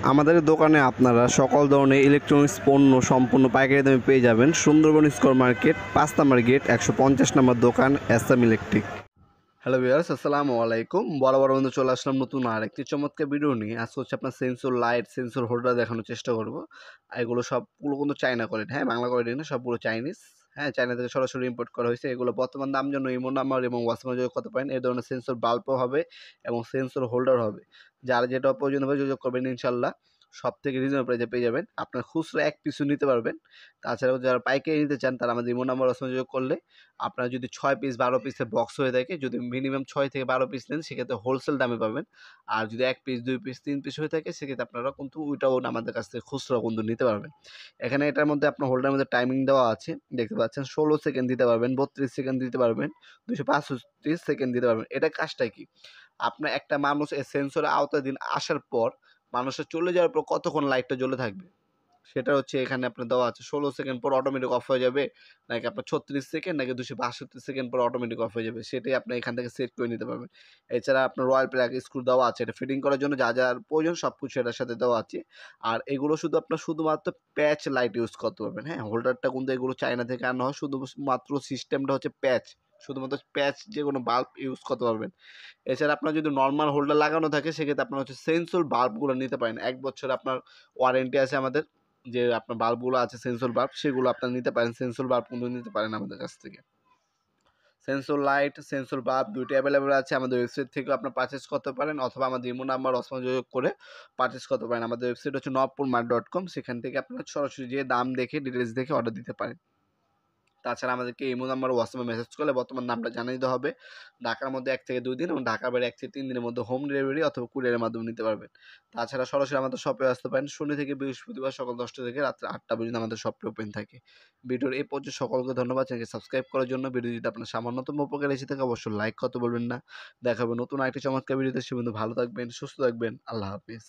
আমাদের দোকানে আপনারা সকল ধরনের ইলেকট্রনিক্স পণ্য সম্পূর্ণ পাইকারি দামে পেয়ে যাবেন। সুন্দরবন স্কয়ার মার্কেট ৫ নম্বর গেট ১৫০ নম্বর দোকান এসএম ইলেকট্রিক। হ্যালো ভিউয়ার্স, আসসালামু আলাইকুম। বরাবর বন্ধু চলে আসলাম নতুন আর একটি চমৎকার ভিডিও নিয়ে। আজকে হচ্ছে আপনার সেন্সর লাইট, সেন্সর হোল্ডার দেখানোর চেষ্টা করব। এগুলো সবগুলো কিন্তু চায়না কোয়ালিটি, হ্যাঁ, বাংলা কোয়ালিটি না, সবগুলো চাইনিজ। হ্যাঁ, চায়না থেকে সরাসরি ইম্পোর্ট করা হয়েছে। এগুলো বর্তমান দাম জন্য ইমো নাম্বার এবং হোয়াটসঅ্যাপে যোগাযোগ করতে পারেন। এই ধরনের সেন্সর বাল্বও হবে এবং সেন্সর হোল্ডার হবে। যার যেটা প্রয়োজন হবে যোগাযোগ করবেন, ইনশাল্লাহ সব থেকে রিজনেবল প্রাইসে পেয়ে যাবেন। আপনার খুচরা এক পিসও নিতে পারবেন। তাছাড়াও যারা পাইকারি নিতে চান তারা আমাদের ইমো নাম্বার হোয়াটসঅ্যাপে যোগাযোগ করলে আপনার যদি ৬ পিস ১২ পিসের বক্স হয়ে থাকে, যদি মিনিমাম ৬ থেকে ১২ পিস নেন সেক্ষেত্রে হোলসেল দামে পাবেন। আর যদি ১ পিস ২ পিস ৩ পিস হয়ে থাকে সেক্ষেত্রে আপনারা কিন্তু ওইটাও আমাদের কাছ থেকে খুচরা কিন্তু নিতে পারবেন। এখানে এটার মধ্যে আপনার হোল্ডারের মধ্যে টাইমিং দেওয়া আছে, দেখতে পাচ্ছেন। ১৬ সেকেন্ড দিতে পারবেন, ৩২ সেকেন্ড দিতে পারবেন, ২৬৫ সেকেন্ড দিতে পারবেন। এটা কাজটা কি? আপনার একটা মানুষ এই সেন্সরের আওতাধীন আসার পর মানুষের চলে যাওয়ার পর কতক্ষণ লাইটটা জ্বলে থাকবে সেটা হচ্ছে এখানে আপনার দেওয়া আছে। ১৬ সেকেন্ড পর অটোমেটিক অফ হয়ে যাবে, নাকি আপনার ৩৬ সেকেন্ড, নাকি ২৬২ সেকেন্ড পর অটোমেটিক অফ হয়ে যাবে, সেটাই আপনি এখান থেকে সেট করে নিতে পারবেন। এছাড়া আপনার রয়্যাল প্লাগ স্ক্রু দেওয়া আছে, এটা ফিটিং করার জন্য যা যার প্রয়োজন সব কিছু এটার সাথে দেওয়া আছে। আর এগুলো শুধু আপনার শুধুমাত্র প্যাচ লাইট ইউজ করতে পারবেন। হ্যাঁ, হোল্ডারটা কিন্তু এগুলো চায়না থেকে আনা হয়, শুধুমাত্র সিস্টেমটা হচ্ছে প্যাচ, শুধুমাত্র প্যাচ, যে কোনো বাল্ব ইউজ করতে পারবেন। এছাড়া আপনার যদি নর্মাল হোল্ডার লাগানো থাকে সেক্ষেত্রে আপনার হচ্ছে সেন্সর বাল্বগুলো নিতে পারেন। ১ বছর আপনার ওয়ারেন্টি আছে আমাদের। যে আপনার বাল্বগুলো আছে সেন্সর বাল্ব, সেগুলো আপনারা নিতে পারেন। সেন্সর বাল্ব কিন্তু নিতে পারেন আমাদের কাছ থেকে। সেন্সর লাইট, সেন্সর বাল্ব দুইটা অ্যাভেলেবল আছে। আমাদের ওয়েবসাইট থেকেও আপনার পারচেস করতে পারেন অথবা আমাদের ইমো নাম্বার হোয়াটসঅ্যাপে যোগাযোগ করে পারচেস করতে পারেন। আমাদের ওয়েবসাইট হচ্ছে nopurmart.com। সেখান থেকে আপনারা সরাসরি যেয়ে দাম দেখে ডিটেলস দেখে অর্ডার দিতে পারেন। তাছাড়া আমাদেরকে ইমো নাম্বার হোয়াটসঅ্যাপে মেসেজ করলে বর্তমান নামটা জানিয়ে দিতে হবে। ঢাকার মধ্যে ১ থেকে ২ দিন এবং ঢাকার বাইরে ১ থেকে ৩ দিনের মধ্যে হোম ডেলিভারি অথবা কুরিয়ারের মাধ্যমে নিতে পারবেন। তাছাড়া সরাসরি আমাদের শপে আসতে পারেন। শনি থেকে বৃহস্পতিবার সকাল ১০টা থেকে রাত্রে ৮টা পর্যন্ত আমাদের শপটি ওপেন থাকে। ভিডিওর এই পর্যন্ত সকলকে ধন্যবাদ। চ্যানেলকে সাবস্ক্রাইব করার জন্য। ভিডিও যদি আপনার সামান্যতম উপকার এসে থাকে অবশ্যই লাইক করতে বলবেন না। দেখা হবে নতুন আরেকটি চমৎকার ভিডিওতে। সে পর্যন্ত ভালো থাকবেন, সুস্থ থাকবেন। আল্লাহ হাফিজ।